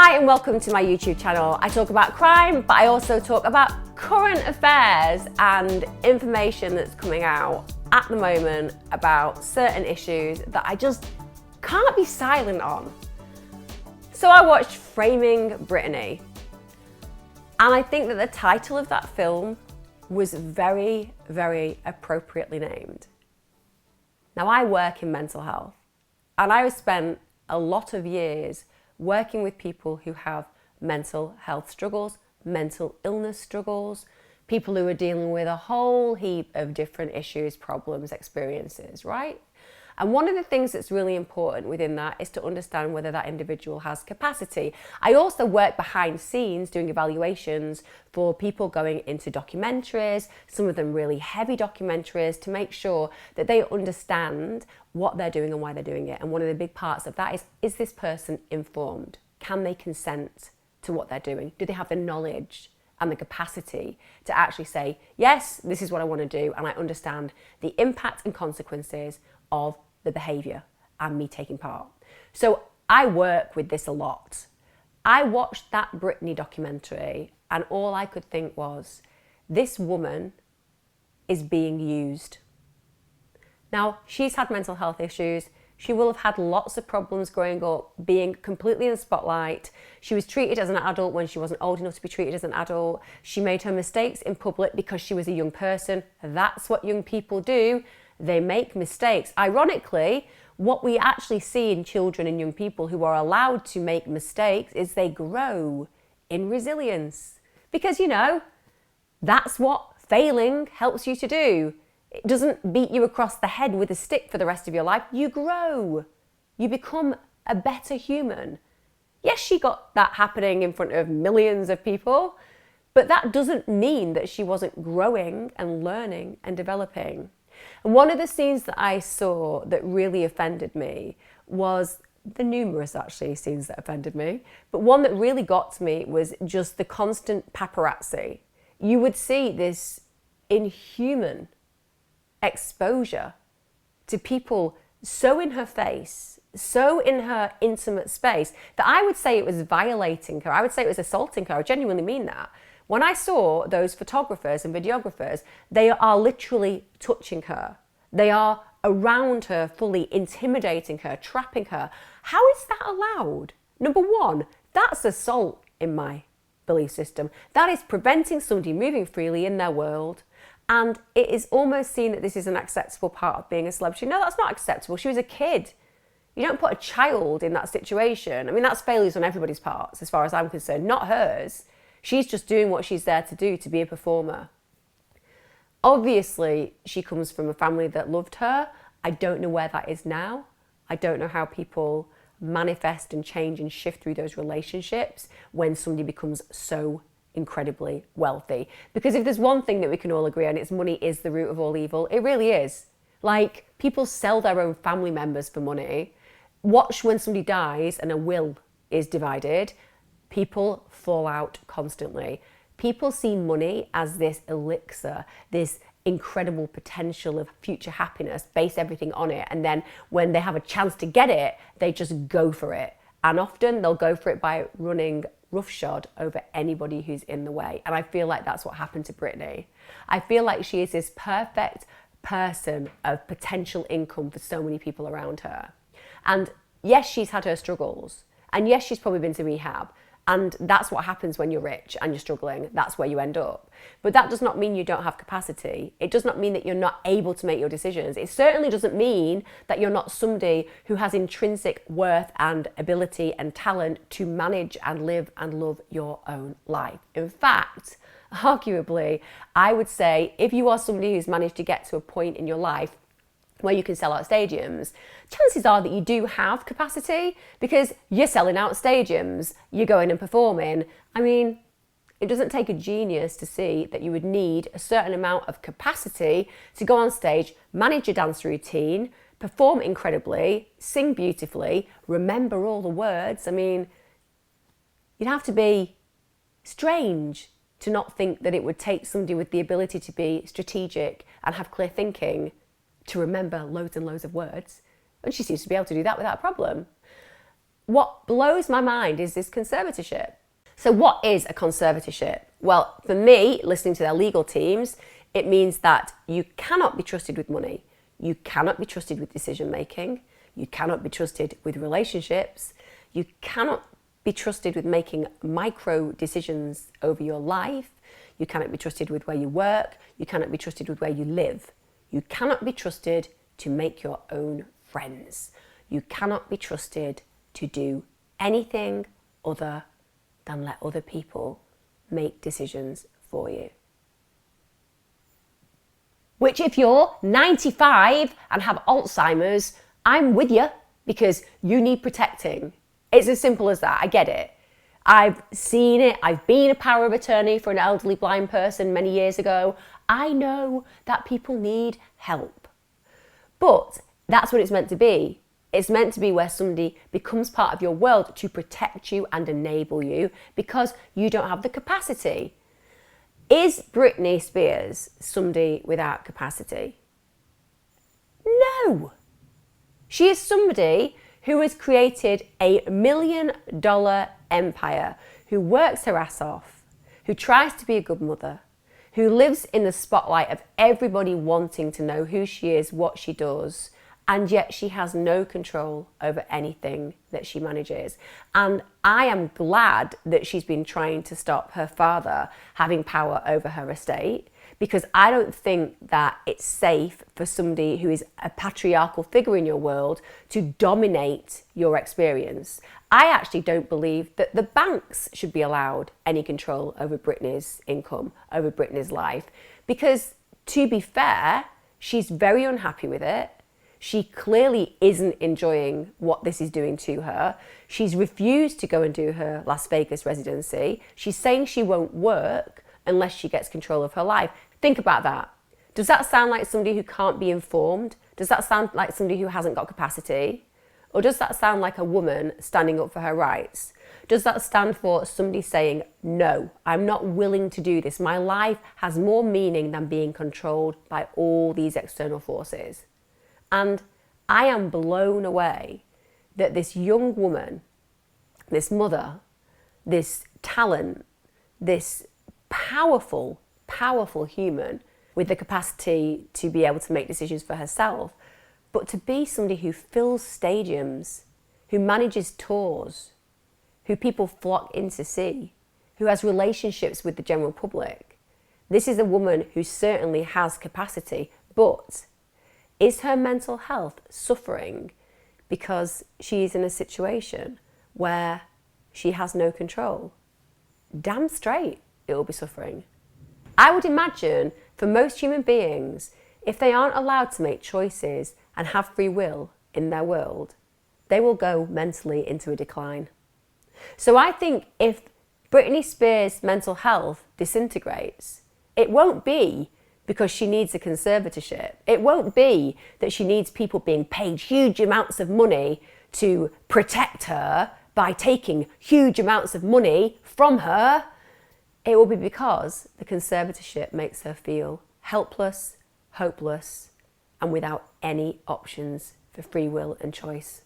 Hi and welcome to my YouTube channel. I talk about crime, but I also talk about current affairs and information that's coming out at the moment about certain issues that I just can't be silent on. So I watched Framing Britney, and I think that the title of that film was very, very appropriately named. Now, I work in mental health, and I have spent a lot of years working with people who have mental health struggles, mental illness struggles, people who are dealing with a whole heap of different issues, problems, experiences, right? And one of the things that's really important within that is to understand whether that individual has capacity. I also work behind scenes doing evaluations for people going into documentaries, some of them really heavy documentaries, to make sure that they understand what they're doing and why they're doing it. And one of the big parts of that is this person informed? Can they consent to what they're doing? Do they have the knowledge and the capacity to actually say, yes, this is what I want to do, and I understand the impact and consequences of the behaviour and me taking part. So I work with this a lot. I watched that Britney documentary and all I could think was, this woman is being used. Now, she's had mental health issues. She will have had lots of problems growing up, being completely in the spotlight. She was treated as an adult when she wasn't old enough to be treated as an adult. She made her mistakes in public because she was a young person. That's what young people do. They make mistakes. Ironically, what we actually see in children and young people who are allowed to make mistakes is they grow in resilience. Because, you know, that's what failing helps you to do. It doesn't beat you across the head with a stick for the rest of your life. You grow. You become a better human. Yes, she got that happening in front of millions of people, but that doesn't mean that she wasn't growing and learning and developing. And one of the scenes that I saw that really offended me was the numerous actually scenes that offended me, but one that really got to me was just the constant paparazzi. You would see this inhuman exposure to people so in her face, so in her intimate space, that I would say it was violating her. I would say it was assaulting her. I genuinely mean that. When I saw those photographers and videographers, they are literally touching her. They are around her, fully intimidating her, trapping her. How is that allowed? Number one, that's assault in my belief system. That is preventing somebody moving freely in their world. And it is almost seen that this is an acceptable part of being a celebrity. No, that's not acceptable. She was a kid. You don't put a child in that situation. I mean, that's failures on everybody's parts, as far as I'm concerned, not hers. She's just doing what she's there to do, to be a performer. Obviously, she comes from a family that loved her. I don't know where that is now. I don't know how people manifest and change and shift through those relationships when somebody becomes so incredibly wealthy. Because if there's one thing that we can all agree on, it's money is the root of all evil. It really is. Like, people sell their own family members for money. Watch when somebody dies and a will is divided. People fall out constantly. People see money as this elixir, this incredible potential of future happiness, base everything on it, and then when they have a chance to get it, they just go for it. And often they'll go for it by running roughshod over anybody who's in the way. And I feel like that's what happened to Britney. I feel like she is this perfect person of potential income for so many people around her. And yes, she's had her struggles. And yes, she's probably been to rehab. And that's what happens when you're rich and you're struggling. That's where you end up. But that does not mean you don't have capacity. It does not mean that you're not able to make your decisions. It certainly doesn't mean that you're not somebody who has intrinsic worth and ability and talent to manage and live and love your own life. In fact, arguably, I would say if you are somebody who's managed to get to a point in your life where you can sell out stadiums, chances are that you do have capacity because you're selling out stadiums, you're going and performing. I mean, it doesn't take a genius to see that you would need a certain amount of capacity to go on stage, manage your dance routine, perform incredibly, sing beautifully, remember all the words. I mean, you'd have to be strange to not think that it would take somebody with the ability to be strategic and have clear thinking to remember loads and loads of words. And she seems to be able to do that without a problem. what blows my mind is this conservatorship. So what is a conservatorship? Well, for me, listening to their legal teams, it means that you cannot be trusted with money. You cannot be trusted with decision making. You cannot be trusted with relationships. You cannot be trusted with making micro decisions over your life. You cannot be trusted with where you work. You cannot be trusted with where you live. You cannot be trusted to make your own friends. You cannot be trusted to do anything other than let other people make decisions for you. Which, if you're 95 and have Alzheimer's, I'm with you, because you need protecting. It's as simple as that. I get it. I've seen it. I've been a power of attorney for an elderly blind person many years ago. I know that people need help. But that's what it's meant to be. It's meant to be where somebody becomes part of your world to protect you and enable you because you don't have the capacity. Is Britney Spears somebody without capacity? No. She is somebody who has created $1 million empire, who works her ass off, who tries to be a good mother, who lives in the spotlight of everybody wanting to know who she is, what she does, and yet she has no control over anything that she manages. And I am glad that she's been trying to stop her father having power over her estate, because I don't think that it's safe for somebody who is a patriarchal figure in your world to dominate your experience. I actually don't believe that the banks should be allowed any control over Britney's income, over Britney's life, because to be fair, she's very unhappy with it. She clearly isn't enjoying what this is doing to her. She's refused to go and do her Las Vegas residency. She's saying she won't work unless she gets control of her life. Think about that. Does that sound like somebody who can't be informed? Does that sound like somebody who hasn't got capacity? Or does that sound like a woman standing up for her rights? Does that stand for somebody saying, no, I'm not willing to do this. My life has more meaning than being controlled by all these external forces? And I am blown away that this young woman, this mother, this talent, this powerful human with the capacity to be able to make decisions for herself, but to be somebody who fills stadiums, who manages tours, who people flock in to see, who has relationships with the general public. This is a woman who certainly has capacity, but is her mental health suffering because she's in a situation where she has no control? Damn straight it will be suffering. I would imagine for most human beings, if they aren't allowed to make choices and have free will in their world, they will go mentally into a decline. So I think if Britney Spears' mental health disintegrates, it won't be because she needs a conservatorship. It won't be that she needs people being paid huge amounts of money to protect her by taking huge amounts of money from her. It will be because the conservatorship makes her feel helpless, hopeless, and without any options for free will and choice.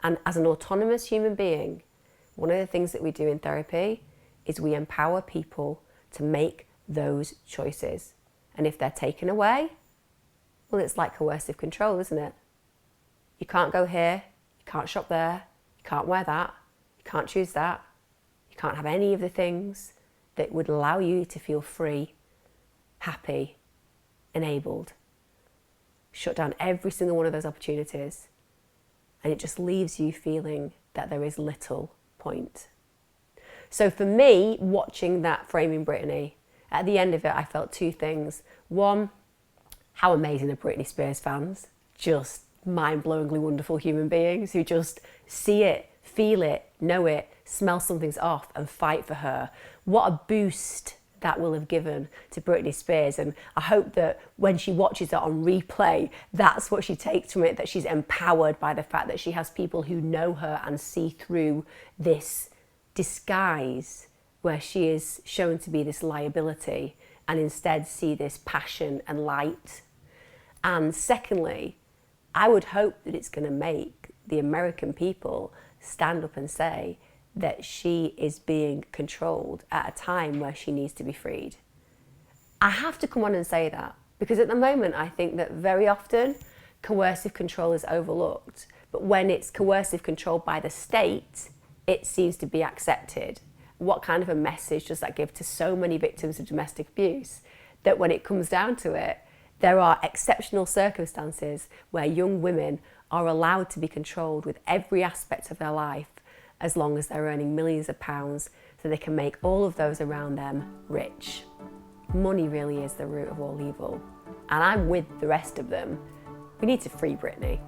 And as an autonomous human being, one of the things that we do in therapy is we empower people to make those choices. And if they're taken away, well, it's like coercive control, isn't it? You can't go here, you can't shop there, you can't wear that, you can't choose that, you can't have any of the things that would allow you to feel free, happy, enabled. Shut down every single one of those opportunities, and it just leaves you feeling that there is little point. So for me, watching that Framing Britney, at the end of it, I felt two things. One, how amazing are Britney Spears fans? Just mind-blowingly wonderful human beings who just see it, feel it, know it, smell something's off and fight for her. What a boost that will have given to Britney Spears. And I hope that when she watches it on replay, that's what she takes from it, that she's empowered by the fact that she has people who know her and see through this disguise where she is shown to be this liability and instead see this passion and light. And secondly, I would hope that it's going to make the American people stand up and say that she is being controlled at a time where she needs to be freed. I have to come on and say that, because at the moment I think that very often coercive control is overlooked, but when it's coercive control by the state, it seems to be accepted. What kind of a message does that give to so many victims of domestic abuse, that when it comes down to it, there are exceptional circumstances where young women are allowed to be controlled with every aspect of their life, as long as they're earning millions of pounds so they can make all of those around them rich. Money really is the root of all evil. And I'm with the rest of them. We need to free Britney.